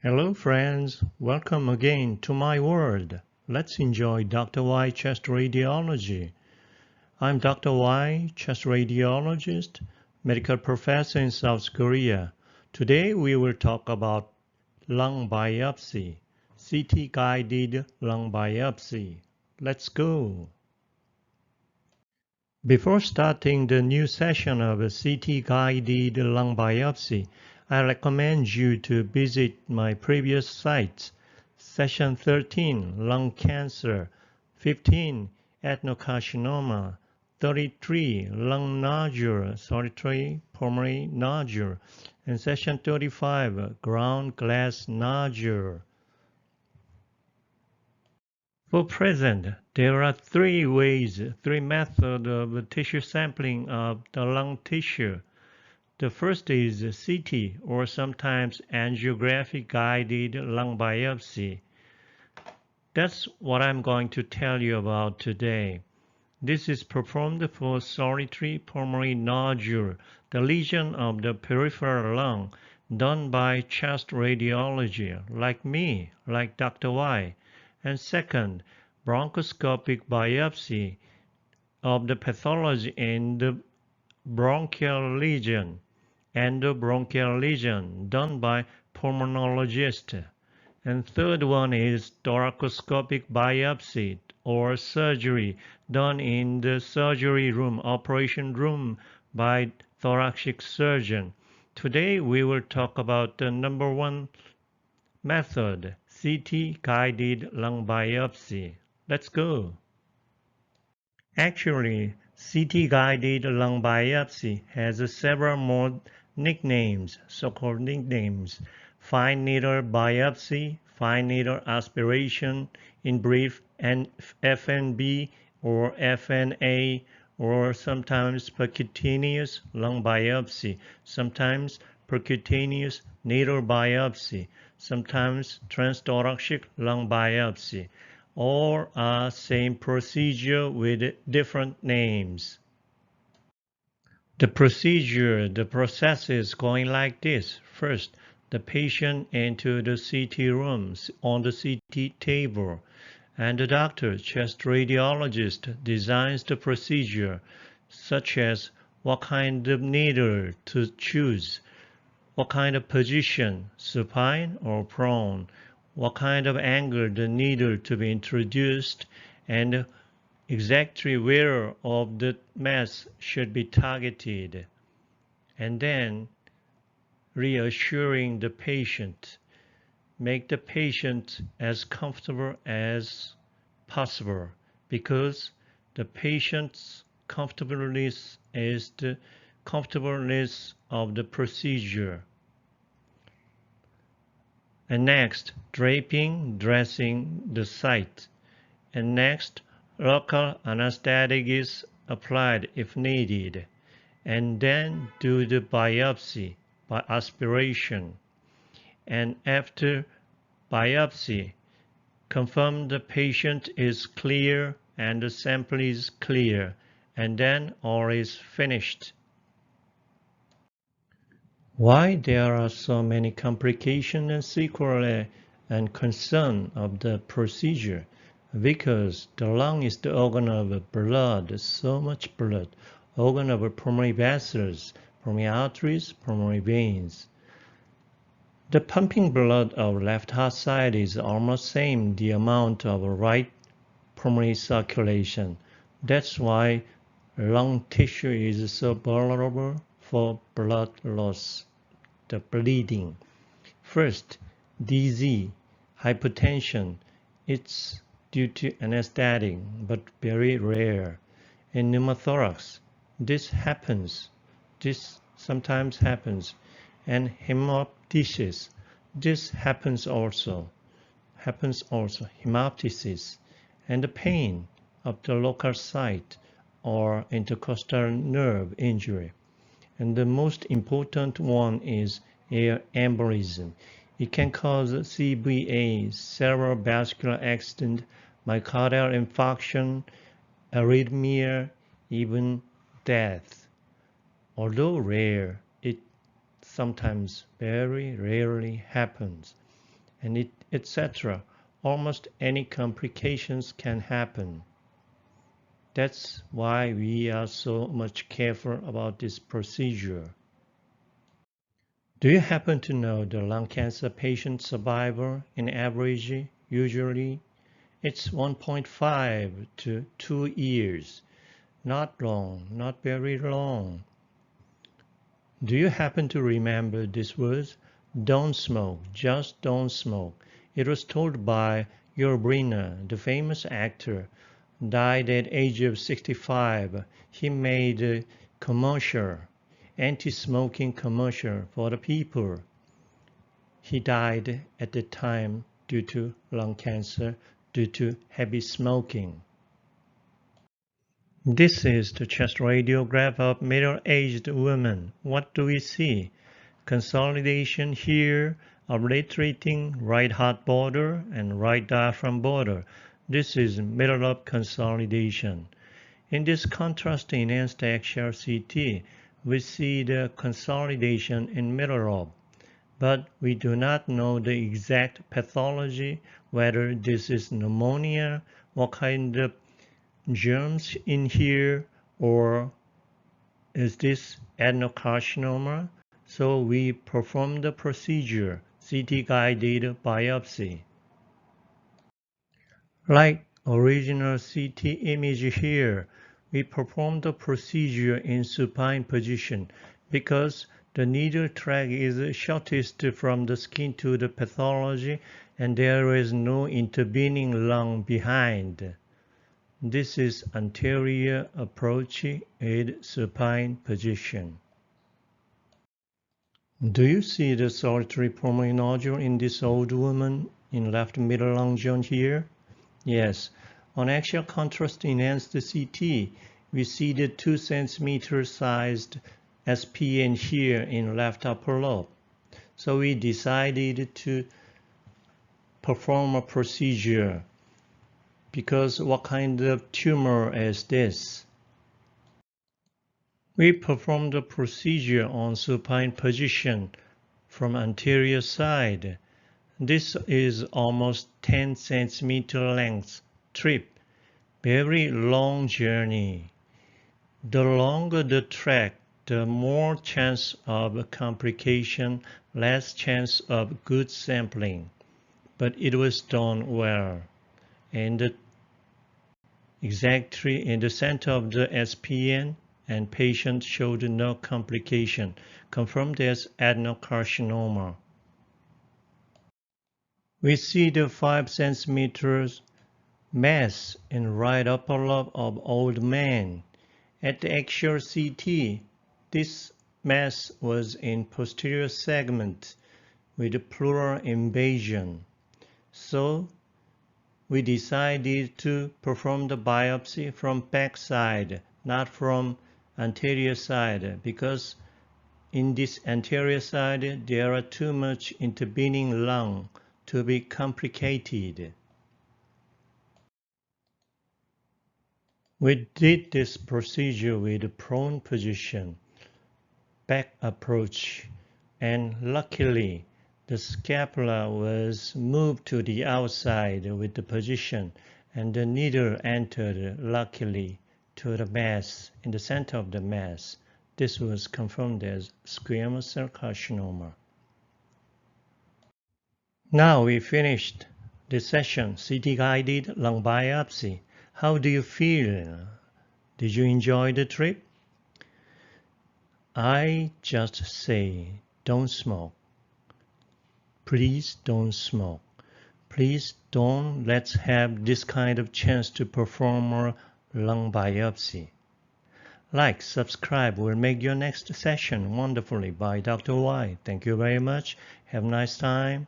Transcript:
Hello friends, welcome again to my world. Let's enjoy Dr. Y chest radiology. I'm Dr. Y, chest radiologist, medical professor in South Korea. Today we will talk about lung biopsy, CT-guided lung biopsy. Let's go. Before starting the new session of a CT-guided lung biopsy, I recommend you to visit my previous sites. Session 13, lung cancer, 15, adenocarcinoma, 33, lung nodule, 33, pulmonary nodule, and session 35, ground glass nodule. For present, there are three methods of tissue sampling of the lung tissue. The first is CT, or sometimes angiographic guided lung biopsy. That's what I'm going to tell you about today. This is performed for solitary pulmonary nodule, the lesion of the peripheral lung, done by chest radiology, like me, like Dr. Y. And second, bronchoscopic biopsy of the pathology in the bronchial lesion, endobronchial lesion, done by pulmonologist. And third one is thoracoscopic biopsy or surgery done in the surgery room, operation room by thoracic surgeon. Today we will talk about the number one method, CT-guided lung biopsy. Let's go. Actually, CT-guided lung biopsy has several more nicknames, so-called nicknames. Fine needle biopsy, fine needle aspiration, in brief, FNB or FNA, or sometimes percutaneous lung biopsy, sometimes percutaneous needle biopsy, sometimes transthoracic lung biopsy. All are same procedure with different names. The process is going like this. First, the patient into the CT rooms on the CT table, and the doctor, chest radiologist, designs the procedure, such as what kind of needle to choose, what kind of position, supine or prone, what kind of angle the needle to be introduced, and exactly where of the mass should be targeted, and then reassuring the patient, make the patient as comfortable as possible, because the patient's comfortableness is the comfortableness of the procedure. And next, dressing the site. And next, local anesthetic is applied if needed. And then do the biopsy by aspiration. And after biopsy, confirm the patient is clear and the sample is clear, and then all is finished. Why there are so many complications and sequelae and concern of the procedure? Because the lung is the organ of blood, so much blood, organ of pulmonary vessels, pulmonary arteries, pulmonary veins. The pumping blood of left heart side is almost same the amount of right pulmonary circulation. That's why lung tissue is so vulnerable for blood loss, the bleeding. First, DZ, hypertension. It's due to anesthetic, but very rare. In pneumothorax, this sometimes happens. And hemoptysis, this happens also. Hemoptysis, and the pain of the local site or intercostal nerve injury. And the most important one is air embolism. It can cause CVA, cerebral vascular accident, myocardial infarction, arrhythmia, even death. Although rare, it sometimes very rarely happens. and etc. Almost any complications can happen. That's why we are so much careful about this procedure. Do you happen to know the lung cancer patient survival in average? Usually, it's 1.5 to 2 years. Not long, not very long. Do you happen to remember this words? Don't smoke, just don't smoke. It was told by Yul Brynner, the famous actor, died at age of 65. He made a commercial, anti-smoking commercial for the people. He died at the time due to lung cancer, due to heavy smoking. This is the chest radiograph of middle-aged woman. What do we see? Consolidation here of retreating right heart border and right diaphragm border. This is middle lobe consolidation. In this contrast-enhanced XR CT, we see the consolidation in middle lobe, but we do not know the exact pathology, whether this is pneumonia, what kind of germs in here, or is this adenocarcinoma? So we perform the procedure, CT-guided biopsy. Like original CT image here, we perform the procedure in supine position because the needle track is shortest from the skin to the pathology and there is no intervening lung behind. This is anterior approach with supine position. Do you see the solitary pulmonary nodule in this old woman in left middle lung zone here? Yes. On axial contrast enhanced CT, we see the 2 cm sized SPN here in left upper lobe. So we decided to perform a procedure because what kind of tumor is this? We perform the procedure on supine position from anterior side. This is almost 10 cm length trip, very long journey. The longer the track, the more chance of complication, less chance of good sampling. But it was done well. And exactly in the center of the SPN, and patient showed no complication, confirmed as adenocarcinoma. We see the 5 cm mass in right upper lobe of old man. At the actual CT, this mass was in posterior segment with pleural invasion. So we decided to perform the biopsy from back side, not from anterior side, because in this anterior side there are too much intervening lung to be complicated. We did this procedure with prone position, back approach, and luckily the scapula was moved to the outside with the position and the needle entered luckily to the mass in the center of the mass. This was confirmed as squamous cell carcinoma. Now we finished this session, CT-guided lung biopsy. How do you feel? Did you enjoy the trip? I just say, don't smoke. Please don't smoke. Please don't let's have this kind of chance to perform a lung biopsy. Like, subscribe will make your next session wonderfully by Dr. Y. Thank you very much. Have a nice time.